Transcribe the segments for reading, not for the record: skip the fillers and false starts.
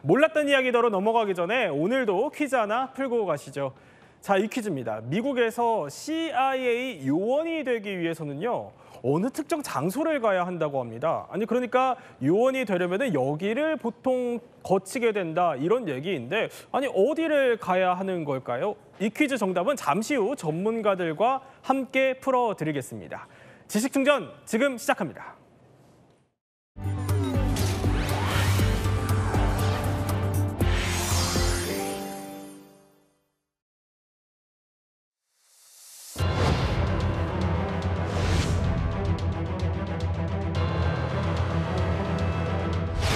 몰랐던 이야기더러 넘어가기 전에 오늘도 퀴즈 하나 풀고 가시죠. 자, 이 퀴즈입니다. 미국에서 CIA 요원이 되기 위해서는요, 어느 특정 장소를 가야 한다고 합니다. 아니, 그러니까 요원이 되려면 여기를 보통 거치게 된다, 이런 얘기인데, 아니, 어디를 가야 하는 걸까요? 이 퀴즈 정답은 잠시 후 전문가들과 함께 풀어드리겠습니다. 지식충전 지금 시작합니다.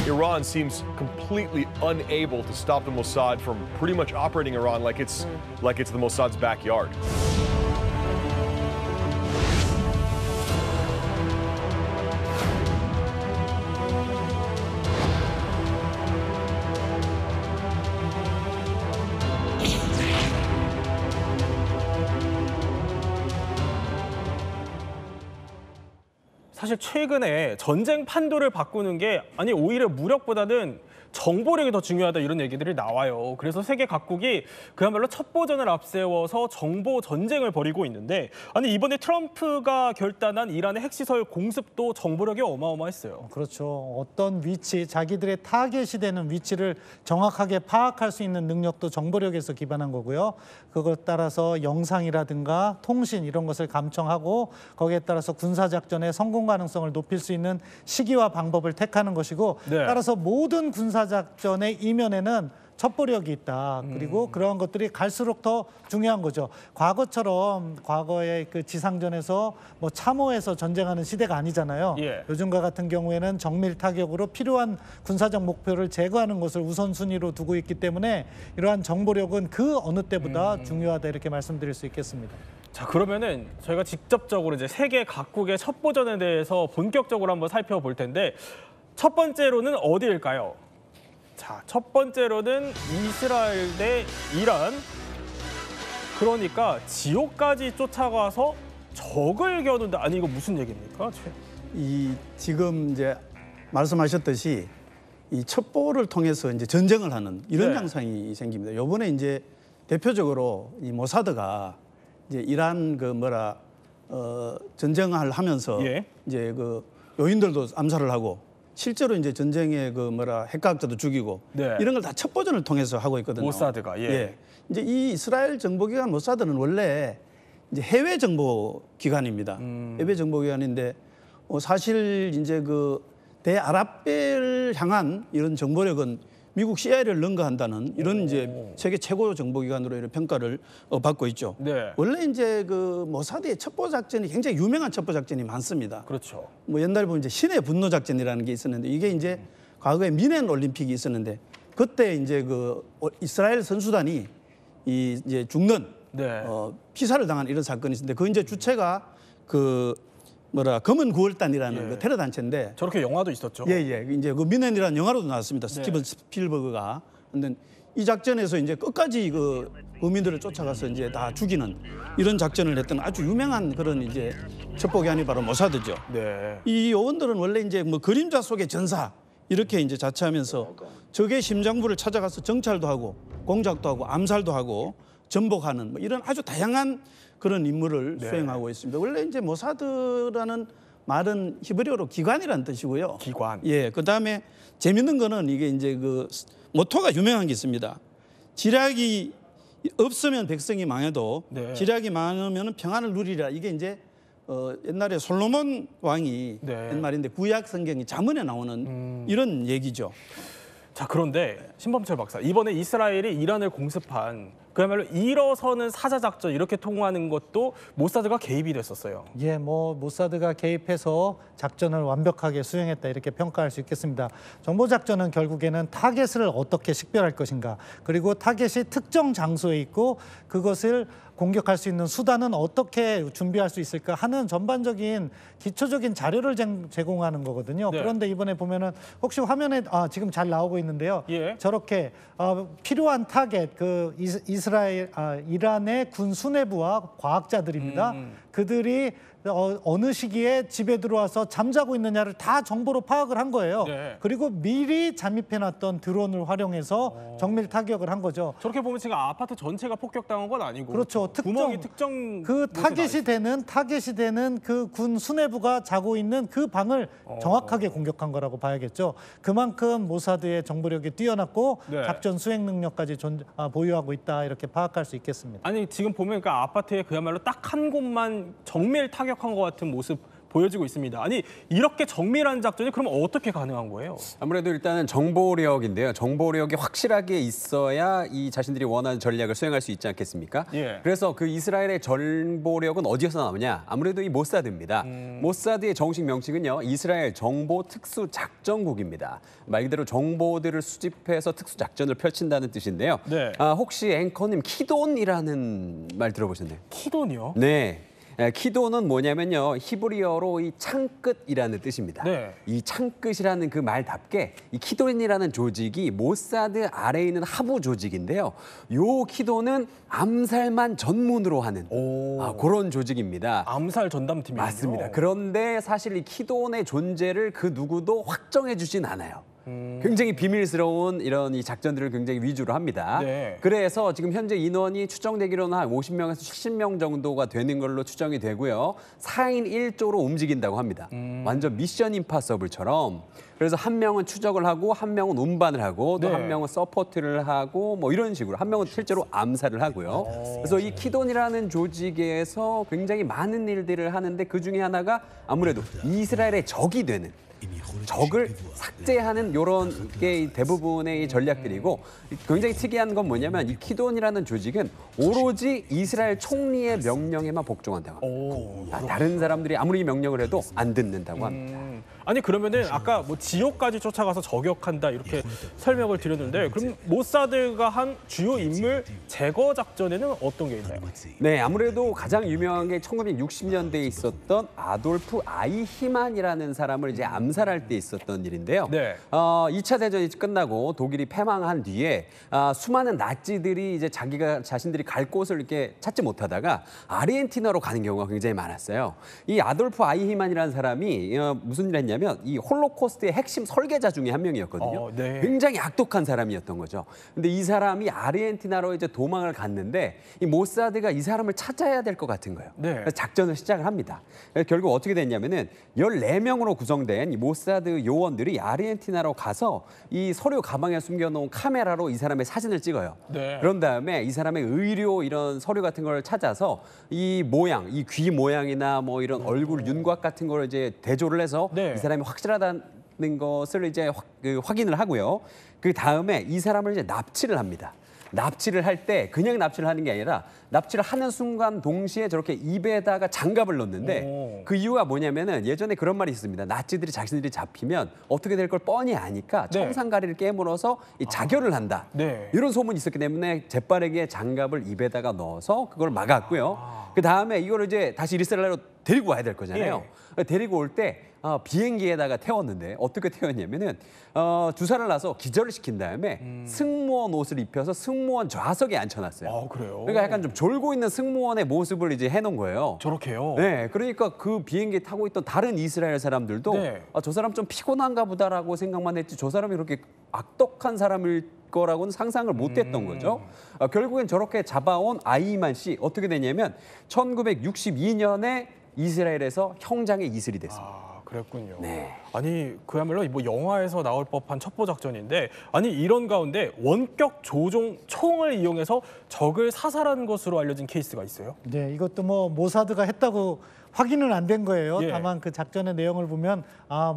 Iran seems completely unable to stop the Mossad from pretty much operating Iran like it's the Mossad's backyard. 사실 최근에 전쟁 판도를 바꾸는 게 아니 오히려 무력보다는 정보력이 더 중요하다, 이런 얘기들이 나와요. 그래서 세계 각국이 그야말로 첩보전을 앞세워서 정보 전쟁을 벌이고 있는데, 아니 이번에 트럼프가 결단한 이란의 핵시설 공습도 정보력이 어마어마했어요. 그렇죠. 어떤 위치, 자기들의 타겟이 되는 위치를 정확하게 파악할 수 있는 능력도 정보력에서 기반한 거고요. 그것 따라서 영상이라든가 통신 이런 것을 감청하고 거기에 따라서 군사작전의 성공 가능성을 높일 수 있는 시기와 방법을 택하는 것이고, 네. 따라서 모든 군사작전의 이면에는 첩보력이 있다. 그리고 그러한 것들이 갈수록 더 중요한 거죠. 과거처럼 과거의 그 지상전에서 뭐 참호해서 전쟁하는 시대가 아니잖아요. 예. 요즘과 같은 경우에는 정밀 타격으로 필요한 군사적 목표를 제거하는 것을 우선순위로 두고 있기 때문에 이러한 정보력은 그 어느 때보다 중요하다, 이렇게 말씀드릴 수 있겠습니다. 자, 그러면은 저희가 직접적으로 이제 세계 각국의 첩보전에 대해서 본격적으로 한번 살펴볼 텐데, 첫 번째로는 어디일까요? 자, 첫 번째로는 이스라엘 대 이란. 그러니까 지옥까지 쫓아가서 적을 겨눈다. 아니 이거 무슨 얘기입니까? 지금 이제 말씀하셨듯이 이 첩보를 통해서 이제 전쟁을 하는 이런 네. 양상이 생깁니다. 이번에 이제 대표적으로 이 모사드가 이제 이란 전쟁을 하면서 예. 이제 그 요인들도 암살을 하고 실제로 이제 전쟁의 핵과학자도 죽이고 네. 이런 걸 다 첩보전을 통해서 하고 있거든요. 모사드가, 예. 이제 이 이스라엘 정보기관 모사드는 원래 이제 해외 정보 기관입니다. 해외 정보 기관인데 사실 이제 그 대아랍배를 향한 이런 정보력은 미국 CIA를 능가한다는 이런 이제 세계 최고 정보기관으로 이런 평가를 받고 있죠. 네. 원래 이제 그 모사드의 첩보 작전이 굉장히 유명한 첩보 작전이 많습니다. 그렇죠. 뭐 옛날에 보면 이제 신의 분노 작전이라는 게 있었는데, 이게 이제 과거에 미넨 올림픽이 있었는데 그때 이제 그 이스라엘 선수단이 이제 죽는 네. 피살을 당한 이런 사건이 있었는데, 그 이제 주체가 검은 9월단이라는 그 테러 단체인데, 저렇게 영화도 있었죠. 예. 이제 그 미넨이라는 영화로도 나왔습니다. 스티븐 스필버그가. 근데 이 작전에서 이제 끝까지 그 범인들을 쫓아가서 이제 다 죽이는 이런 작전을 했던 아주 유명한 그런 이제 첩보기관이 바로 모사드죠. 네. 이 요원들은 원래 이제 뭐 그림자 속의 전사 이렇게 이제 자처하면서 적의 심장부를 찾아가서 정찰도 하고 공작도 하고 암살도 하고 전복하는 뭐 이런 아주 다양한 그런 임무를 수행하고 있습니다. 원래 이제 모사드라는 말은 히브리어로 기관이라는 뜻이고요. 기관. 예. 그다음에 재밌는 거는 이게 이제 그 모토가 유명한 게 있습니다. 지략이 없으면 백성이 망해도 네. 지략이 많으면 평안을 누리라. 이게 이제 옛날에 솔로몬 왕이 네. 옛말인데 구약 성경이 잠언에 나오는 이런 얘기죠. 자, 그런데 신범철 박사, 이번에 이스라엘이 이란을 공습한 그야말로 일어서는 사자작전 이렇게 통하는 것도 모사드가 개입이 됐었어요. 예, 뭐 모사드가 개입해서 작전을 완벽하게 수행했다, 이렇게 평가할 수 있겠습니다. 정보작전은 결국에는 타겟을 어떻게 식별할 것인가, 그리고 타겟이 특정 장소에 있고 그것을 공격할 수 있는 수단은 어떻게 준비할 수 있을까 하는 전반적인 기초적인 자료를 제공하는 거거든요. 네. 그런데 이번에 보면은 혹시 화면에 지금 잘 나오고 있는데요. 예. 저렇게 필요한 타겟, 이란의 군 수뇌부와 과학자들입니다. 그들이 어느 시기에 집에 들어와서 잠자고 있느냐를 다 정보로 파악을 한 거예요. 네. 그리고 미리 잠입해놨던 드론을 활용해서 정밀 타격을 한 거죠. 저렇게 보면 지금 아파트 전체가 폭격당한 건 아니고 그렇죠. 구멍이 특정 그 곳에 나 타겟이 되는 그 군 수뇌부가 자고 있는 그 방을 정확하게 공격한 거라고 봐야겠죠. 그만큼 모사드의 정보력이 뛰어났고 네. 작전 수행 능력까지 보유하고 있다 이렇게 파악할 수 있겠습니다. 아니 지금 보면 그 아파트에 그야말로 딱 한 곳만 정밀 타격한 것 같은 모습 보여지고 있습니다. 아니 이렇게 정밀한 작전이 그럼 어떻게 가능한 거예요? 아무래도 일단은 정보력인데요. 정보력이 확실하게 있어야 이 자신들이 원하는 전략을 수행할 수 있지 않겠습니까? 예. 그래서 그 이스라엘의 정보력은 어디에서 나오냐? 아무래도 이 모사드입니다. 모사드의 정식 명칭은요. 이스라엘 정보 특수 작전국입니다. 말 그대로 정보들을 수집해서 특수 작전을 펼친다는 뜻인데요. 네. 혹시 앵커님 키돈이라는 말 들어보셨나요? 키돈이요? 네. 키도는 뭐냐면요. 히브리어로 이 창끝이라는 뜻입니다. 네. 이 창끝이라는 그 말답게 이 키도인이라는 조직이 모사드 아래에 있는 하부 조직인데요. 요 키도는 암살만 전문으로 하는 그런 조직입니다. 암살 전담팀이요. 맞습니다. 그런데 사실 이 키도인의 존재를 그 누구도 확정해 주진 않아요. 굉장히 비밀스러운 이런 이 작전들을 굉장히 위주로 합니다. 네. 그래서 지금 현재 인원이 추정되기로는 한 50명에서 70명 정도가 되는 걸로 추정이 되고요. 4인 1조로 움직인다고 합니다. 완전 미션 임파서블처럼. 그래서 한 명은 추적을 하고 한 명은 운반을 하고 또 네. 한 명은 서포트를 하고 뭐 이런 식으로 한 명은 실제로 암살을 하고요. 그래서 이 키돈이라는 조직에서 굉장히 많은 일들을 하는데 그중에 하나가 아무래도 이스라엘의 적이 되는 적을 삭제하는 이런 게 대부분의 이 전략들이고 굉장히 특이한 건 뭐냐면 이 키돈이라는 조직은 오로지 이스라엘 총리의 명령에만 복종한다고 합니다. 다른 사람들이 아무리 명령을 해도 안 듣는다고 합니다. 아니 그러면은 아까 뭐 지옥까지 쫓아가서 저격한다 이렇게 설명을 드렸는데 그럼 모사드가 한 주요 인물 제거 작전에는 어떤 게 있나요? 네, 아무래도 가장 유명한 게 1960년대에 있었던 아돌프 아이히만이라는 사람을 이제 암살할 때 있었던 일인데요. 네. 2차 대전이 끝나고 독일이 패망한 뒤에 수많은 나치들이 이제 자신들이 갈 곳을 이렇게 찾지 못하다가 아르헨티나로 가는 경우가 굉장히 많았어요. 이 아돌프 아이히만이라는 사람이 무슨 일을 했냐면 이 홀로코스트의 핵심 설계자 중에 한 명이었거든요. 네. 굉장히 악독한 사람이었던 거죠. 근데 이 사람이 아르헨티나로 이제 도망을 갔는데 이 모사드가 이 사람을 찾아야 될 것 같은 거예요. 네. 그래서 작전을 시작을 합니다. 결국 어떻게 됐냐면은 14명으로 구성된 이 모사드 요원들이 아르헨티나로 가서 이 서류 가방에 숨겨놓은 카메라로 이 사람의 사진을 찍어요. 네. 그런 다음에 이 사람의 의료 이런 서류 같은 걸 찾아서 이 모양, 이 귀 모양이나 뭐 이런 얼굴 윤곽 같은 걸 이제 대조를 해서 네. 이 사람이 확실하다는 것을 이제 확인을 하고요. 그 다음에 이 사람을 이제 납치를 합니다. 납치를 할 때 그냥 납치를 하는 게 아니라 납치를 하는 순간 동시에 저렇게 입에다가 장갑을 넣는데 그 이유가 뭐냐면은 예전에 그런 말이 있습니다. 나치들이 자신들이 잡히면 어떻게 될 걸 뻔히 아니까 네. 청산가리를 깨물어서 이 자결을 한다. 네. 이런 소문이 있었기 때문에 재빠르게 장갑을 입에다가 넣어서 그걸 막았고요. 그 다음에 이걸 이제 다시 이스라엘로 데리고 와야 될 거잖아요. 데리고 올 때 비행기에다가 태웠는데 어떻게 태웠냐면은 주사를 놔서 기절을 시킨 다음에 승무원 옷을 입혀서 승무원 좌석에 앉혀놨어요. 그래요? 그러니까 약간 좀 졸고 있는 승무원의 모습을 이제 해놓은 거예요. 저렇게요? 네, 그러니까 그 비행기에 타고 있던 다른 이스라엘 사람들도 네. 저 사람 좀 피곤한가 보다라고 생각만 했지 저 사람이 그렇게 악독한 사람일 거라고는 상상을 못했던 거죠. 결국엔 저렇게 잡아온 아이만 씨 어떻게 되냐면 1962년에 이스라엘에서 형장에 이슬이 됐습니다. 그랬군요. 네. 아니 그야말로 뭐 영화에서 나올 법한 첩보 작전인데 아니 이런 가운데 원격 조종 총을 이용해서 적을 사살한 것으로 알려진 케이스가 있어요. 네, 이것도 뭐 모사드가 했다고 확인은 안 된 거예요. 예. 다만 그 작전의 내용을 보면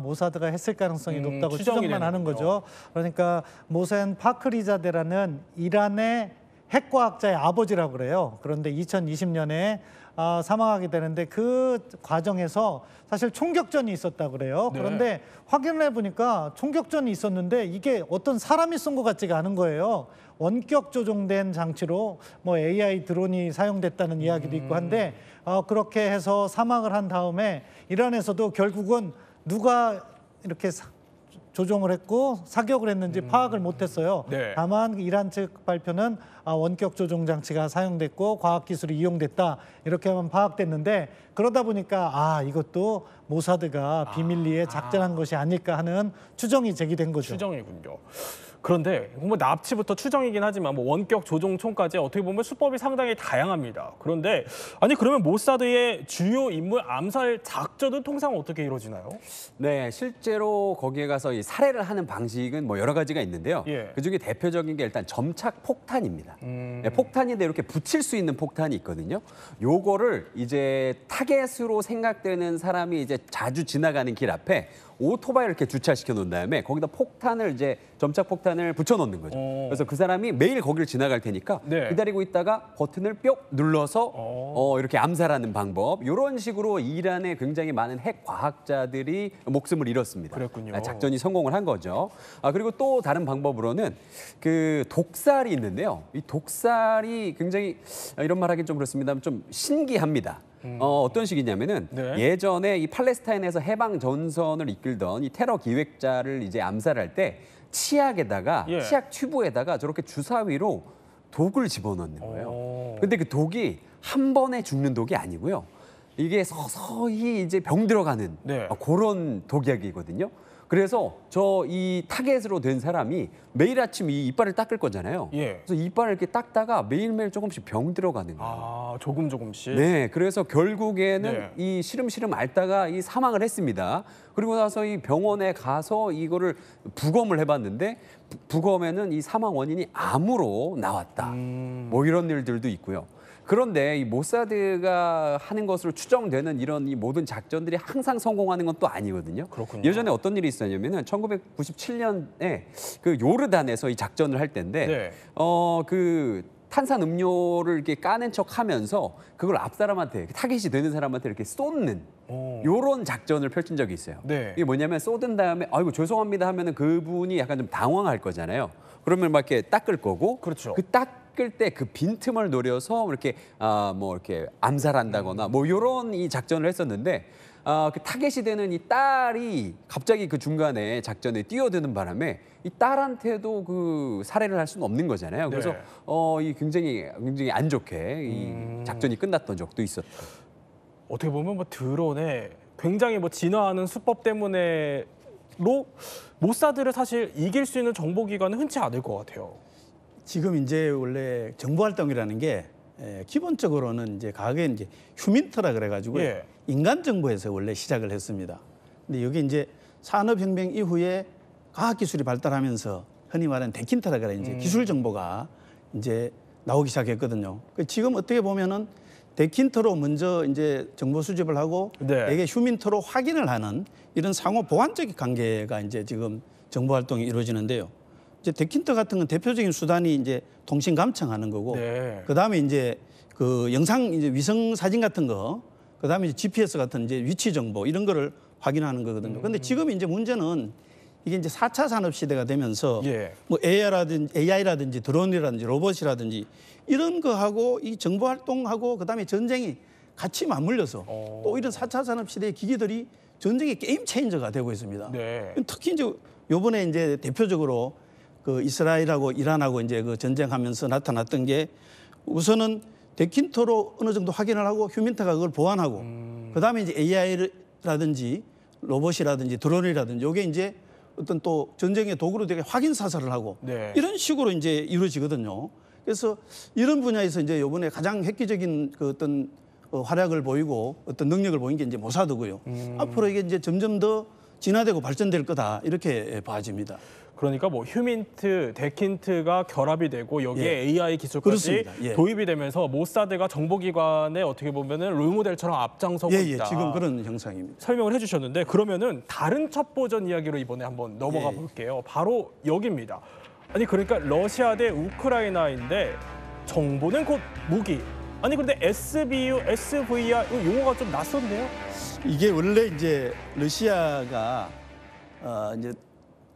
모사드가 했을 가능성이 높다고 추정이 추정만 하는 되는군요. 거죠. 그러니까 모센 파크리자데라는 이란의 핵과학자의 아버지라고 그래요. 그런데 2020년에 사망하게 되는데 그 과정에서 사실 총격전이 있었다고 그래요. 네. 그런데 확인을 해보니까 총격전이 있었는데 이게 어떤 사람이 쏜 것 같지가 않은 거예요. 원격 조종된 장치로 뭐 AI 드론이 사용됐다는 이야기도 있고 한데 그렇게 해서 사망을 한 다음에 이란에서도 결국은 누가 이렇게 조종을 했고 사격을 했는지 파악을 못했어요. 네. 다만 이란 측 발표는 원격 조종 장치가 사용됐고 과학 기술이 이용됐다 이렇게만 파악됐는데 그러다 보니까 이것도 모사드가 비밀리에 작전한 것이 아닐까 하는 추정이 제기된 거죠. 추정이군요. 그런데 뭐 납치부터 추정이긴 하지만 뭐 원격 조종총까지 어떻게 보면 수법이 상당히 다양합니다. 그런데 아니 그러면 모사드의 주요 인물 암살 작전은 통상 어떻게 이루어지나요? 네, 실제로 거기에 가서 이 살해를 하는 방식은 뭐 여러 가지가 있는데요. 예. 그중에 대표적인 게 일단 점착 폭탄입니다. 네, 폭탄인데 이렇게 붙일 수 있는 폭탄이 있거든요. 요거를 이제 타겟으로 생각되는 사람이 이제 자주 지나가는 길 앞에 오토바이를 이렇게 주차시켜 놓은 다음에 거기다 폭탄을 이제 점착 폭탄을 붙여 놓는 거죠. 그래서 그 사람이 매일 거기를 지나갈 테니까 네. 기다리고 있다가 버튼을 뿅 눌러서 이렇게 암살하는 방법. 이런 식으로 이란의 굉장히 많은 핵 과학자들이 목숨을 잃었습니다. 그랬군요. 작전이 성공을 한 거죠. 그리고 또 다른 방법으로는 그 독살이 있는데요. 이 독살이 굉장히 이런 말 하긴 좀 그렇습니다만 좀 신기합니다. 어떤 식이냐면은 네. 예전에 이 팔레스타인에서 해방 전선을 이끌던 이 테러 기획자를 이제 암살할 때 치약에다가 예. 치약 튜브에다가 저렇게 주사위로 독을 집어넣는 거예요. 근데 그 독이 한 번에 죽는 독이 아니고요. 이게 서서히 이제 병 들어가는 네. 그런 독약이거든요. 그래서 저 이 타겟으로 된 사람이 매일 아침 이 이빨을 닦을 거잖아요. 예. 그래서 이빨을 이렇게 닦다가 매일매일 조금씩 병 들어가는 거예요. 조금씩. 네, 그래서 결국에는 네. 이 시름시름 앓다가 이 사망을 했습니다. 그리고 나서 이 병원에 가서 이거를 부검을 해봤는데 부검에는 이 사망 원인이 암으로 나왔다. 뭐 이런 일들도 있고요. 그런데 이 모사드가 하는 것으로 추정되는 이런 이 모든 작전들이 항상 성공하는 건 또 아니거든요. 그렇군요. 예전에 어떤 일이 있었냐면은 1997년에 그 요르단에서 이 작전을 할 때인데 네. 그 탄산 음료를 이렇게 까낸 척하면서 그걸 앞 사람한테 타겟이 되는 사람한테 이렇게 쏟는 요런 작전을 펼친 적이 있어요. 네. 이게 뭐냐면 쏟은 다음에 아이고 죄송합니다 하면은 그분이 약간 좀 당황할 거잖아요. 그러면 막 이렇게 닦을 거고 그렇죠. 그 닦을 때 그 빈틈을 노려서 이렇게 뭐 이렇게 암살한다거나 뭐 요런 이 작전을 했었는데 그 타겟이 되는 이 딸이 갑자기 그 중간에 작전에 뛰어드는 바람에 이 딸한테도 그 살해를 할 수는 없는 거잖아요. 그래서 네. 이 굉장히 안 좋게 이 작전이 끝났던 적도 있었죠. 어떻게 보면 뭐 드론에 굉장히 뭐 진화하는 수법 때문에로 모사드를 사실 이길 수 있는 정보기관은 흔치 않을 것 같아요. 지금 이제 원래 정보 활동이라는 게 기본적으로는 이제 과거에 이제 휴민트라 그래가지고 예. 인간 정보에서 원래 시작을 했습니다. 근데 여기 이제 산업혁명 이후에 과학기술이 발달하면서 흔히 말하는 데킨터라 그래 이제 기술 정보가 이제 나오기 시작했거든요. 지금 어떻게 보면은 데킨터로 먼저 이제 정보 수집을 하고 네. 이게 휴민트로 확인을 하는 이런 상호 보완적 관계가 이제 지금 정보 활동이 이루어지는데요. 이제 데킨터 같은 건 대표적인 수단이 이제 통신 감청하는 거고, 네. 그다음에 이제 그 영상 이제 위성 사진 같은 거, 그다음에 이제 GPS 같은 이제 위치 정보 이런 거를 확인하는 거거든요. 근데 지금 이제 문제는 이게 이제 4차 산업 시대가 되면서 예. 뭐 AI라든지 드론이라든지 로봇이라든지 이런 거하고 이 정보 활동하고 그다음에 전쟁이 같이 맞물려서 또 이런 4차 산업 시대의 기기들이 전쟁의 게임 체인저가 되고 있습니다. 네. 특히 이제 요번에 이제 대표적으로 그 이스라엘하고 이란하고 이제 그 전쟁하면서 나타났던 게 우선은 데킨터로 어느 정도 확인을 하고 휴민트가 그걸 보완하고 그다음에 이제 AI라든지 로봇이라든지 드론이라든지 요게 이제 어떤 또 전쟁의 도구로 되게 확인 사살을 하고 네. 이런 식으로 이제 이루어지거든요. 그래서 이런 분야에서 이제 요번에 가장 획기적인 그 어떤 활약을 보이고 어떤 능력을 보인 게 이제 모사드고요. 앞으로 이게 이제 점점 더 진화되고 발전될 거다 이렇게 봐집니다. 그러니까 뭐 휴민트, 데킨트가 결합이 되고 여기에 예. AI 기술까지 그렇습니다. 예. 도입이 되면서 모사드가 정보기관에 어떻게 보면은 롤모델처럼 앞장서고 있다. 지금 그런 형상입니다. 설명을 해주셨는데 그러면은 다른 첩보전 이야기로 이번에 한번 넘어가 예. 볼게요. 바로 여기입니다. 아니 그러니까 러시아 대 우크라이나인데 정보는 곧 무기. 아니 근데 SBU, SVR 이 용어가 좀 낯선데요? 이게 원래 이제 러시아가 이제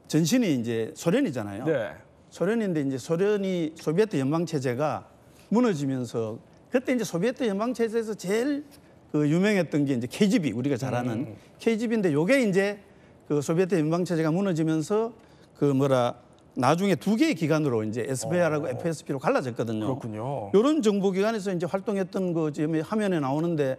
전신이 이제 소련이잖아요. 네. 소련인데 이제 소련이 소비에트 연방 체제가 무너지면서 그때 이제 소비에트 연방 체제에서 제일 그 유명했던 게 이제 KGB 우리가 잘 아는 KGB인데 요게 이제 그 소비에트 연방 체제가 무너지면서 그 뭐라 나중에 두 개의 기관으로 이제 SVR하고 FSB로 갈라졌거든요. 그렇군요. 이런 정보기관에서 이제 활동했던 그 지금 화면에 나오는데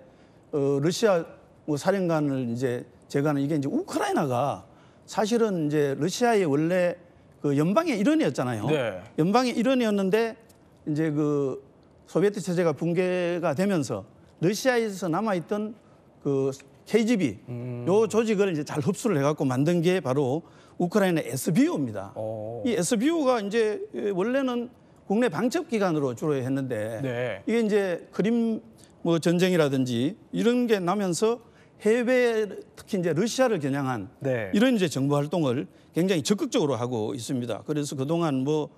러시아 뭐 사령관을 이제 제가는 이게 이제 우크라이나가 사실은 이제 러시아의 원래 그 연방의 일원이었잖아요. 네. 연방의 일원이었는데 이제 그 소비에트 체제가 붕괴가 되면서 러시아에서 남아있던 그 KGB 요 조직을 이제 잘 흡수를 해갖고 만든 게 바로 우크라이나 SBU입니다. 이 SBU가 이제 원래는 국내 방첩 기관으로 주로 했는데 네. 이게 이제 크림 뭐 전쟁이라든지 이런 게 나면서 해외 특히 이제 러시아를 겨냥한 네. 이런 이제 정보 활동을 굉장히 적극적으로 하고 있습니다. 그래서 그동안 뭐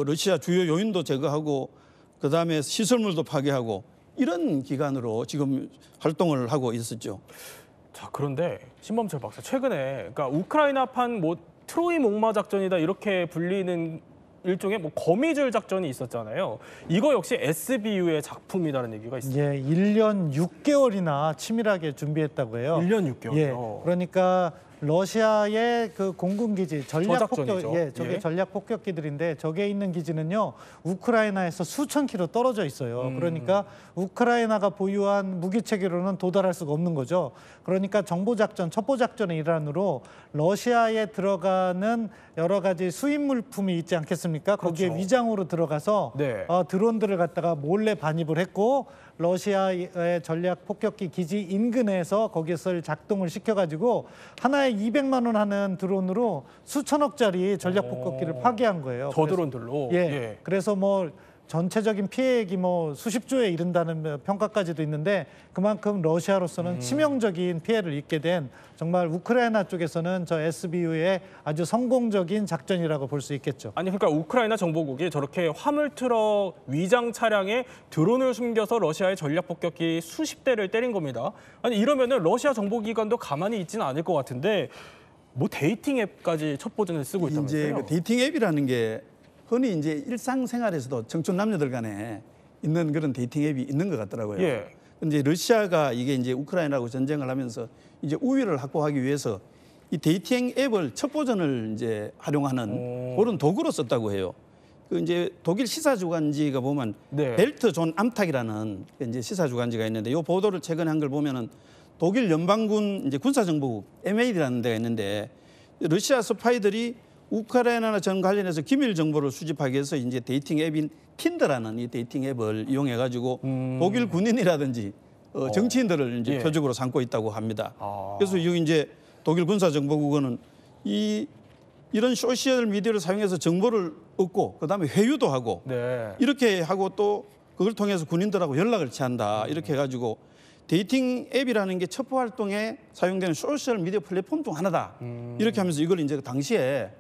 러시아 주요 요인도 제거하고 그다음에 시설물도 파괴하고 이런 기관으로 지금 활동을 하고 있었죠. 자, 그런데 신범철 박사, 최근에 그러니까 우크라이나판 뭐 트로이 목마 작전이다 이렇게 불리는 일종의 뭐 거미줄 작전이 있었잖아요. 이거 역시 SBU의 작품이라는 얘기가 있어요. 예, 1년 6개월이나 치밀하게 준비했다고 해요. 1년 6개월이요. 예, 그러니까 러시아의 그 공군기지 전략 폭격, 저작전이죠. 예, 저게 예. 전략 폭격기들인데 저게 있는 기지는요 우크라이나에서 수천 킬로 떨어져 있어요. 그러니까 우크라이나가 보유한 무기 체계로는 도달할 수가 없는 거죠. 그러니까 정보작전, 첩보작전의 일환으로 러시아에 들어가는 여러 가지 수입 물품이 있지 않겠습니까? 거기에 그렇죠. 위장으로 들어가서 네. 드론들을 갖다가 몰래 반입을 했고 러시아의 전략 폭격기 기지 인근에서 거기서 작동을 시켜가지고 하나에 200만 원 하는 드론으로 수천억짜리 전략 폭격기를 파괴한 거예요. 저 드론들로. 예. 그래서 뭐 전체적인 피해액이 뭐 수십조에 이른다는 평가까지도 있는데 그만큼 러시아로서는 치명적인 피해를 입게 된 정말 우크라이나 쪽에서는 저 SBU의 아주 성공적인 작전이라고 볼 수 있겠죠. 아니 그러니까 우크라이나 정보국이 저렇게 화물 트럭 위장 차량에 드론을 숨겨서 러시아의 전략 폭격기 수십 대를 때린 겁니다. 아니 이러면은 러시아 정보기관도 가만히 있지는 않을 것 같은데 뭐 데이팅 앱까지 첩보전을 쓰고 이제 있다면서요? 그 데이팅 앱이라는 게 흔히 이제 일상생활에서도 청춘 남녀들 간에 있는 그런 데이팅 앱이 있는 것 같더라고요. 예. 근데 러시아가 이게 이제 우크라이나하고 전쟁을 하면서 이제 우위를 확보하기 위해서 이 데이팅 앱을 첩보전을 이제 활용하는 그런 도구로 썼다고 해요. 그 이제 독일 시사 주간지가 보면 네. 벨트 존 암탁이라는 이제 시사 주간지가 있는데 이 보도를 최근에 한 걸 보면은 독일 연방군 이제 군사정보국 MA라는 데가 있는데 러시아 스파이들이 우크라이나 전 관련해서 기밀 정보를 수집하기 위해서 이제 데이팅 앱인 틴더라는 이 데이팅 앱을 이용해 가지고 독일 군인이라든지 정치인들을 이제 예. 표적으로 삼고 있다고 합니다. 그래서 여기 이제 독일 군사정보국은 이런 소셜 미디어를 사용해서 정보를 얻고 그다음에 회유도 하고 네. 이렇게 하고 또 그걸 통해서 군인들하고 연락을 취한다 이렇게 해가지고 데이팅 앱이라는 게 첩보 활동에 사용되는 소셜 미디어 플랫폼 중 하나다 이렇게 하면서 이걸 이제 당시에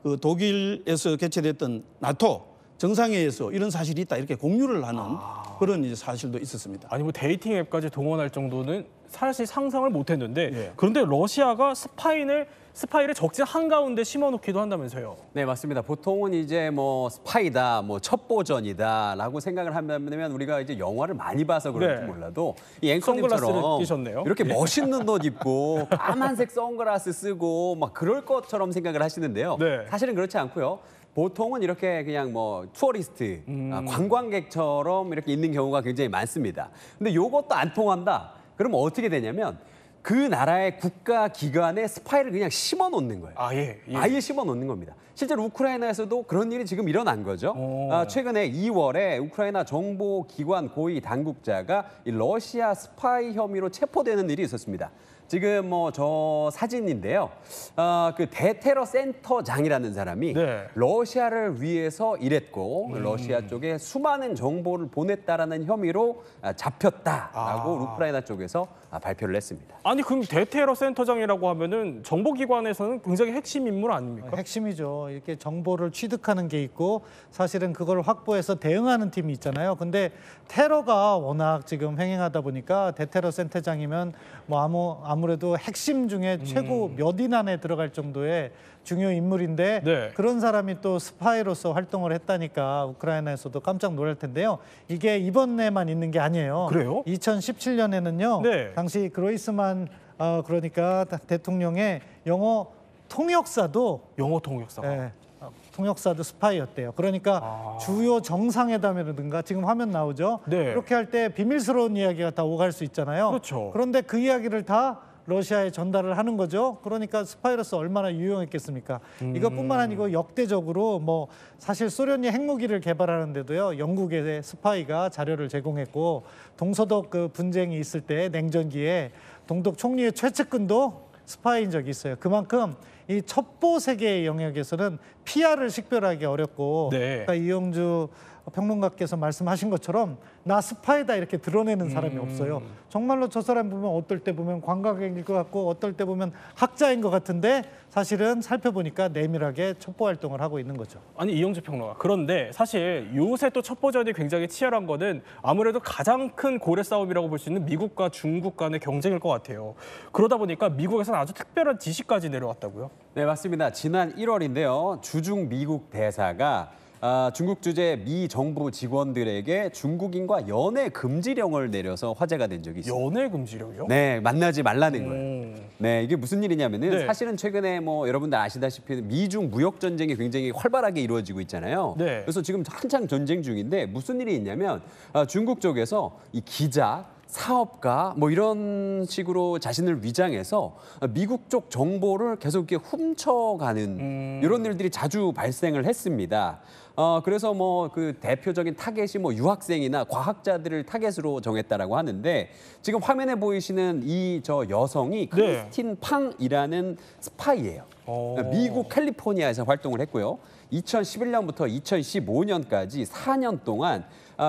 그 독일에서 개최됐던 나토 정상회의에서 이런 사실이 있다 이렇게 공유를 하는 그런 이제 사실도 있었습니다. 아니 뭐 데이팅 앱까지 동원할 정도는 사실 상상을 못했는데 예. 그런데 러시아가 스파이를 적진 한가운데 심어놓기도 한다면서요? 네, 맞습니다. 보통은 이제 뭐 스파이다, 뭐 첩보전이다라고 생각을 하면 우리가 이제 영화를 많이 봐서 그런지 네. 몰라도 이 선글라스를 앵커님처럼 끼셨네요. 이렇게 멋있는 옷 입고 까만색 선글라스 쓰고 막 그럴 것처럼 생각을 하시는데요. 네. 사실은 그렇지 않고요. 보통은 이렇게 그냥 뭐 투어리스트, 관광객처럼 이렇게 있는 경우가 굉장히 많습니다. 근데 요것도 안 통한다. 그러면 어떻게 되냐면 그 나라의 국가 기관에 스파이를 그냥 심어 놓는 거예요. 예. 아예 심어 놓는 겁니다. 실제로 우크라이나에서도 그런 일이 지금 일어난 거죠. 최근에 2월에 우크라이나 정보기관 고위 당국자가 이 러시아 스파이 혐의로 체포되는 일이 있었습니다. 지금 뭐 저 사진인데요. 그 대테러 센터장이라는 사람이 네. 러시아를 위해서 일했고 러시아 쪽에 수많은 정보를 보냈다라는 혐의로 잡혔다라고 우크라이나 쪽에서 발표를 했습니다. 아니 그럼 대테러 센터장이라고 하면은 정보기관에서는 굉장히 핵심 인물 아닙니까? 핵심이죠. 이렇게 정보를 취득하는 게 있고 사실은 그걸 확보해서 대응하는 팀이 있잖아요. 근데 테러가 워낙 지금 횡행하다 보니까 대테러 센터장이면 뭐 아무래도 핵심 중에 최고 몇 인 안에 들어갈 정도의 중요 인물인데 네. 그런 사람이 또 스파이로서 활동을 했다니까 우크라이나에서도 깜짝 놀랄 텐데요. 이게 이번에만 있는 게 아니에요. 그래요? 2017년에는요. 네. 당시 그로이스만 그러니까 대통령의 영어 통역사도 영어 통역사가. 예, 통역사도 스파이였대요. 그러니까 주요 정상회담이라든가 지금 화면 나오죠. 네. 그렇게 할 때 비밀스러운 이야기가 다 오갈 수 있잖아요. 그렇죠. 그런데 그 이야기를 다 러시아에 전달을 하는 거죠. 그러니까 스파이로서 얼마나 유용했겠습니까? 이것뿐만 아니고 역대적으로 뭐 사실 소련이 핵무기를 개발하는데도요. 영국의 스파이가 자료를 제공했고 동서독 그 분쟁이 있을 때 냉전기에 동독 총리의 최측근도 스파이인 적이 있어요. 그만큼 이 첩보 세계의 영역에서는 PR을 식별하기 어렵고 네. 그러니까 이영주 평론가께서 말씀하신 것처럼 나 스파이다 이렇게 드러내는 사람이 없어요. 정말로 저 사람 보면 어떨 때 보면 관광객일 것 같고 어떨 때 보면 학자인 것 같은데 사실은 살펴보니까 내밀하게 첩보 활동을 하고 있는 거죠. 아니 이영주 평론가. 그런데 사실 요새 또 첩보전이 굉장히 치열한 거는 아무래도 가장 큰 고래 싸움이라고 볼 수 있는 미국과 중국 간의 경쟁일 것 같아요. 그러다 보니까 미국에서는 아주 특별한 지시까지 내려왔다고요? 네, 맞습니다. 지난 1월인데요. 주중 미국 대사가 중국 주재 미 정부 직원들에게 중국인과 연애 금지령을 내려서 화제가 된 적이 있습니다. 연애 금지령이요? 네, 만나지 말라는 거예요. 네, 이게 무슨 일이냐면은 네. 사실은 최근에 뭐 여러분들 아시다시피 미중 무역 전쟁이 굉장히 활발하게 이루어지고 있잖아요. 네. 그래서 지금 한창 전쟁 중인데 무슨 일이 있냐면 중국 쪽에서 이 기자 사업가 뭐 이런 식으로 자신을 위장해서 미국 쪽 정보를 계속 이렇게 훔쳐가는 이런 일들이 자주 발생을 했습니다. 그래서 뭐 그 대표적인 타겟이 뭐 유학생이나 과학자들을 타겟으로 정했다라고 하는데 지금 화면에 보이시는 이 저 여성이 크리스틴 팡이라는 스파이예요. 미국 캘리포니아에서 활동을 했고요. 2011년부터 2015년까지 4년 동안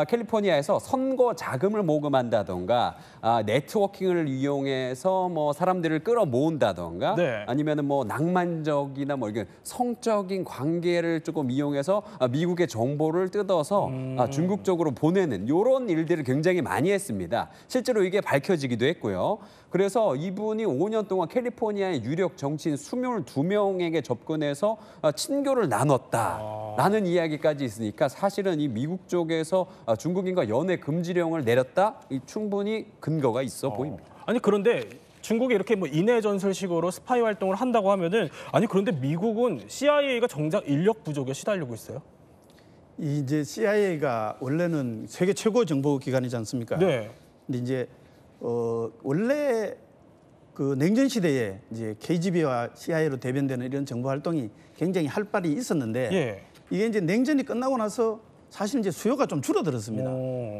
캘리포니아에서 선거 자금을 모금한다던가 네트워킹을 이용해서 뭐 사람들을 끌어모은다던가 네. 아니면은 뭐 낭만적이나 뭐 이렇게 성적인 관계를 조금 이용해서 미국의 정보를 뜯어서 중국 쪽으로 보내는 이런 일들을 굉장히 많이 했습니다. 실제로 이게 밝혀지기도 했고요. 그래서 이분이 5년 동안 캘리포니아의 유력 정치인 22명에게 접근해서 친교를 나눴다라는 이야기까지 있으니까 사실은 이 미국 쪽에서 중국인과 연애 금지령을 내렸다? 충분히 근거가 있어 보입니다. 아니 그런데 중국이 이렇게 뭐 인해 전술식으로 스파이 활동을 한다고 하면은 아니 그런데 미국은 CIA가 정작 인력 부족에 시달리고 있어요? 이제 CIA가 원래는 세계 최고 정보 기관이지 않습니까? 네. 근데 이제 원래 그 냉전 시대에 이제 KGB와 CIA로 대변되는 이런 정보 활동이 굉장히 활발히 있었는데 예. 이게 이제 냉전이 끝나고 나서 사실 이제 수요가 좀 줄어들었습니다.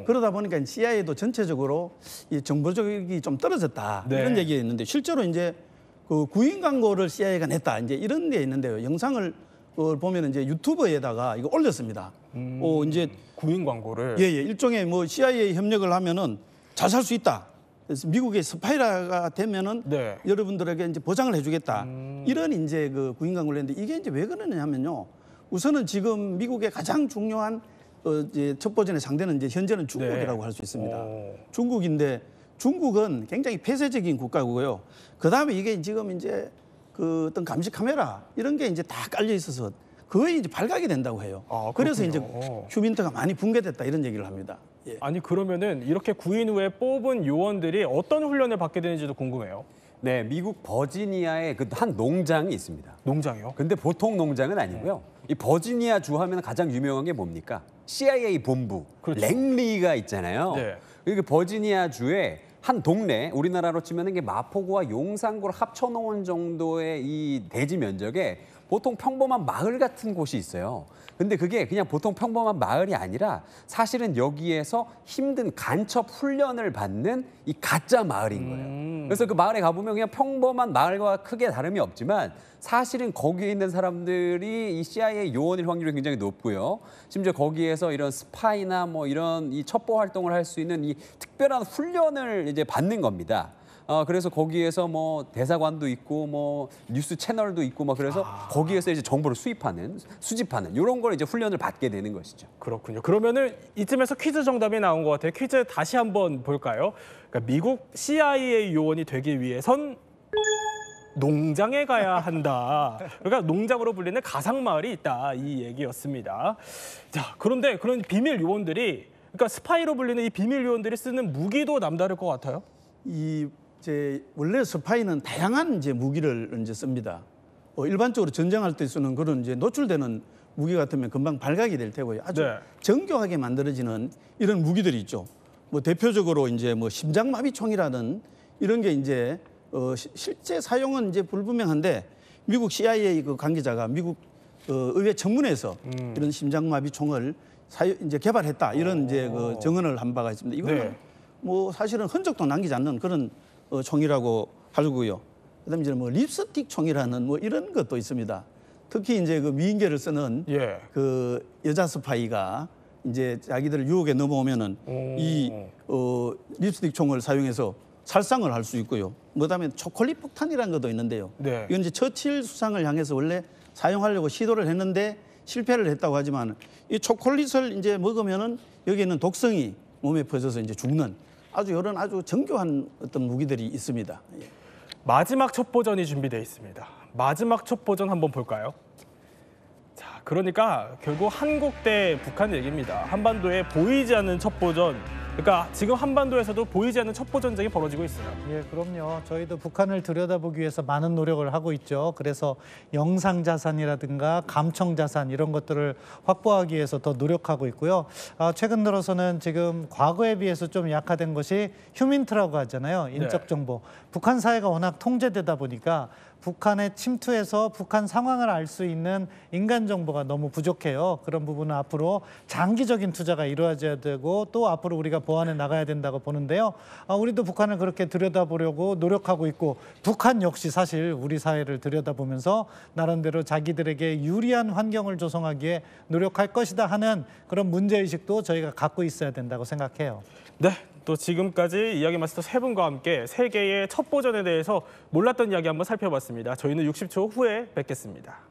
그러다 보니까 CIA도 전체적으로 이 정보력이 좀 떨어졌다 네. 이런 얘기가 있는데 실제로 이제 그 구인 광고를 CIA가 냈다 이제 이런 게 있는데요. 영상을 보면 이제 유튜브에다가 이거 올렸습니다. 이제 구인 광고를. 예예 일종의 뭐 CIA 협력을 하면은 잘 살 수 있다. 그래서 미국의 스파이라가 되면은 네. 여러분들에게 이제 보장을 해주겠다. 이런 이제 그 구인 광고를 했는데 이게 이제 왜 그러느냐면요. 우선은 지금 미국의 가장 중요한 이제 첩보전의 상대는 이제 현재는 중국이라고 할 수 있습니다. 중국인데 중국은 굉장히 폐쇄적인 국가고요. 그 다음에 이게 지금 이제 그 어떤 감시 카메라 이런 게 이제 다 깔려 있어서 거의 이제 발각이 된다고 해요. 그래서 이제 휴민트가 많이 붕괴됐다 이런 얘기를 합니다. 예. 아니 그러면은 이렇게 구인 후에 뽑은 요원들이 어떤 훈련을 받게 되는지도 궁금해요. 네, 미국 버지니아에 그 한 농장이 있습니다. 농장이요? 근데 보통 농장은 아니고요. 이 버지니아 주 하면 가장 유명한 게 뭡니까? CIA 본부, 그렇죠. 랭리가 있잖아요. 네. 이게 버지니아 주에 한 동네, 우리나라로 치면 이게 마포구와 용산구를 합쳐놓은 정도의 이 대지 면적에 보통 평범한 마을 같은 곳이 있어요. 근데 그게 그냥 보통 평범한 마을이 아니라 사실은 여기에서 힘든 간첩 훈련을 받는 이 가짜 마을인 거예요. 그래서 그 마을에 가보면 그냥 평범한 마을과 크게 다름이 없지만 사실은 거기에 있는 사람들이 이 CIA 요원일 확률이 굉장히 높고요. 심지어 거기에서 이런 스파이나 뭐 이런 이 첩보 활동을 할 수 있는 이 특별한 훈련을 이제 받는 겁니다. 그래서 거기에서 뭐 대사관도 있고 뭐 뉴스 채널도 있고 막 그래서 거기에서 이제 정보를 수집하는 이런 걸 이제 훈련을 받게 되는 것이죠. 그렇군요. 그러면은 이쯤에서 퀴즈 정답이 나온 것 같아요. 퀴즈 다시 한번 볼까요? 그러니까 미국 CIA 요원이 되기 위해선 농장에 가야 한다. 그러니까 농장으로 불리는 가상마을이 있다. 이 얘기였습니다. 자, 그런데 그런 비밀 요원들이 그러니까 스파이로 불리는 이 비밀 요원들이 쓰는 무기도 남다를 것 같아요. 이 이제 원래 스파이는 다양한 이제 무기를 이제 씁니다. 일반적으로 전쟁할 때 쓰는 그런 이제 노출되는 무기 같으면 금방 발각이 될 테고요. 아주 네. 정교하게 만들어지는 이런 무기들이 있죠. 뭐 대표적으로 이제 뭐 심장마비총이라는 이런 게 이제 실제 사용은 이제 불분명한데 미국 CIA 그 관계자가 미국 의회 청문회에서 이런 심장마비총을 이제 개발했다 이런 이제 그 증언을 한 바가 있습니다. 이거는 네. 뭐 사실은 흔적도 남기지 않는 그런 총이라고 하고요. 그다음에 이제 뭐 립스틱 총이라는 뭐 이런 것도 있습니다. 특히 이제 그 미인계를 쓰는 예. 그 여자 스파이가 이제 자기들 유혹에 넘어오면은 이 립스틱 총을 사용해서 살상을 할 수 있고요. 그다음에 초콜릿 폭탄이라는 것도 있는데요. 네. 이건 이제 처칠 수상을 향해서 원래 사용하려고 시도를 했는데 실패를 했다고 하지만 이 초콜릿을 이제 먹으면은 여기 있는 독성이 몸에 퍼져서 이제 죽는 아주 이런 아주 정교한 어떤 무기들이 있습니다. 예. 마지막 첩보전이 준비되어 있습니다. 마지막 첩보전 한번 볼까요? 자, 그러니까 결국 한국 대 북한 얘기입니다. 한반도에 보이지 않는 첩보전. 그러니까 지금 한반도에서도 보이지 않는 첩보 전쟁이 벌어지고 있어요. 예, 그럼요. 저희도 북한을 들여다보기 위해서 많은 노력을 하고 있죠. 그래서 영상 자산이라든가 감청 자산 이런 것들을 확보하기 위해서 더 노력하고 있고요. 최근 들어서는 지금 과거에 비해서 좀 약화된 것이 휴민트라고 하잖아요. 인적 정보. 북한 사회가 워낙 통제되다 보니까 북한에 침투해서 북한 상황을 알 수 있는 인간 정보가 너무 부족해요. 그런 부분은 앞으로 장기적인 투자가 이루어져야 되고 또 앞으로 우리가 보완해 나가야 된다고 보는데요. 우리도 북한을 그렇게 들여다보려고 노력하고 있고 북한 역시 사실 우리 사회를 들여다보면서 나름대로 자기들에게 유리한 환경을 조성하기에 노력할 것이다 하는 그런 문제의식도 저희가 갖고 있어야 된다고 생각해요. 네, 또 지금까지 이야기 마스터 세 분과 함께 세계의 첩보전에 대해서 몰랐던 이야기 한번 살펴봤습니다. 저희는 60초 후에 뵙겠습니다.